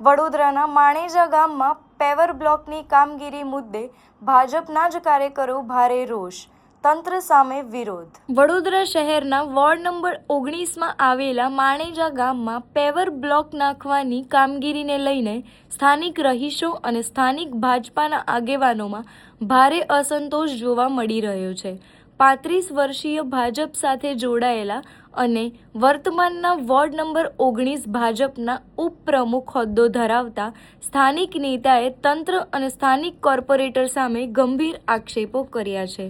વડોદરાના માણેજા ગામમાં પેવર બ્લોકની કામગીરી મુદ્દે ભાજપના જ કાર્યકરો ભારે રોષ, તંત્ર સામે વિરોધ। વડોદરા શહેરના વોર્ડ નંબર 19માં આવેલા માણેજા ગામમાં પેવર બ્લોક નાખવાની કામગીરીને લઈને સ્થાનિક રહીશો અને સ્થાનિક ભાજપાના આગેવાનોમાં ભારે અસંતોષ જોવા મળી રહ્યો છે। 35 વર્ષીય ભાજપ સાથે જોડાયેલા અને વર્તમાનના વોર્ડ નંબર 19 ભાજપના ઉપપ્રમુખ હોદ્દો ધરાવતા સ્થાનિક નેતાએ તંત્ર અને સ્થાનિક કોર્પોરેટર સામે ગંભીર આક્ષેપો કર્યા છે।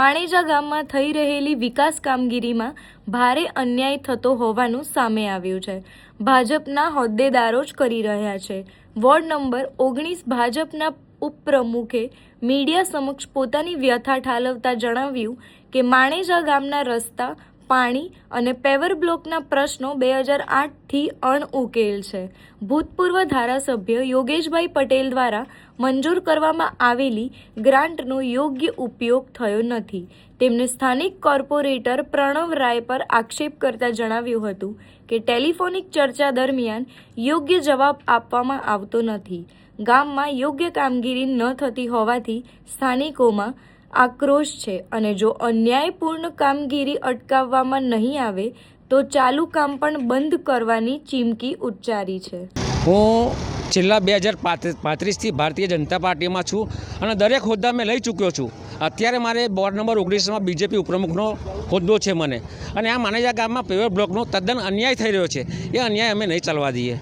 માણેજા ગામમાં થઈ રહેલી વિકાસ કામગીરીમાં ભારે અન્યાય થતો હોવાનું સામે આવ્યું છે। ભાજપના હોદ્દેદારો જ કરી રહ્યા છે। વોર્ડ નંબર 19 ભાજપના ઉપપ્રમુખે મીડિયા સમક્ષ પોતાની વ્યથા ઠાલવતા જણાવ્યું કે માણેજા ગામના રસ્તા, પાણી અને પેવર બ્લોકના પ્રશ્નો 2008થી અણઉકેલ છે। ભૂતપૂર્વ ધારાસભ્ય યોગેશભાઈ પટેલ દ્વારા મંજૂર કરવામાં આવેલી ગ્રાન્ટનો યોગ્ય ઉપયોગ થયો નથી। તેમણે સ્થાનિક કોર્પોરેટર પ્રણવ રાય પર આક્ષેપ કરતા જણાવ્યું હતું કે ટેલિફોનિક ચર્ચા દરમિયાન યોગ્ય જવાબ આપવામાં આવતો નથી। ગામમાં યોગ્ય કામગીરી ન થતી હોવાથી સ્થાનિકોમાં આક્રોશ છે અને જો અન્યાયપૂર્ણ કામગીરી અટકાવવામાં નહીં આવે તો ચાલુ કામ પણ બંધ કરવાની ચીમકી ઉચ્ચારી છે। હું છેલ્લા 2035થી ભારતીય જનતા પાર્ટીમાં છું અને દરેક હોદ્દા મેં લઈ ચૂક્યો છું। અત્યારે મારે વોર્ડ નંબર 19માં બીજેપી ઉપપ્રમુખનો હોદ્દો છે મને, અને આ માણેજા ગામમાં પેવર બ્લોકનો તદ્દન અન્યાય થઈ રહ્યો છે। એ અન્યાય અમે નહીં ચાલવા દઈએ।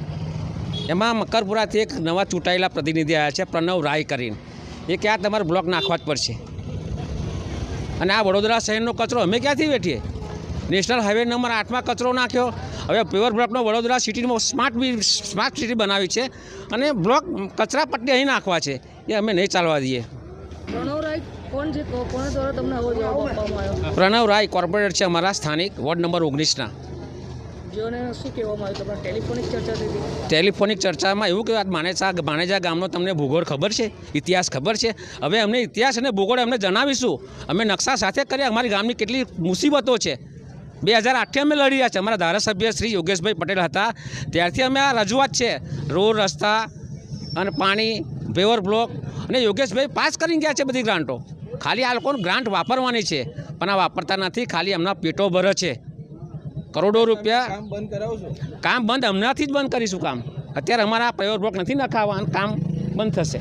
એમાં મકરપુરાથી એક નવા ચૂંટાયેલા પ્રતિનિધિ આવ્યા છે, પ્રણવ રાય કરીને। એ કે આ તમારે બ્લોક નાખવા જ પડશે, અને આ વડોદરા શહેરનો કચરો અમે ક્યાંથી વેઠીએ? નેશનલ હાઈવે નંબર 8માં કચરો નાખ્યો। હવે પેવર બ્લોકનો વડોદરા સિટીમાં સ્માર્ટ સિટી બનાવી છે, અને બ્લોક કચરા પટ્ટી અહીં નાખવા છે। એ અમે નહીં ચાલવા દઈએ। પ્રણવ રાય કોર્પોરેટર છે અમારા સ્થાનિક વોર્ડ નંબર 19ના। ટેલિફોનિક ચર્ચામાં એવું કે માણેજા ગામનો તમને ભૂગોળ ખબર છે, ઇતિહાસ ખબર છે? હવે અમને ઇતિહાસ અને ભૂગોળ અમને જણાવીશું। અમે નકશા સાથે કરીએ અમારી ગામની કેટલી મુસીબતો છે। 2008થી અમે લડી રહ્યા છીએ। અમારા ધારાસભ્ય શ્રી યોગેશભાઈ પટેલ હતા ત્યારથી અમે આ રજૂઆત છે, રોડ, રસ્તા અને પાણી, પેવર બ્લોક, અને યોગેશભાઈ પાસ કરીને ગયા છે બધી ગ્રાન્ટો। ખાલી આ લોકોને ગ્રાન્ટ વાપરવાની છે, પણ આ વાપરતા નથી, ખાલી એમના પેટો ભરે છે। કરોડો રૂપિયા કામ બંધ હમણાંથી જ બંધ કરીશું કામ। અત્યારે અમારા પેવર બ્લોક નથી નખાવવા, કામ બંધ થશે।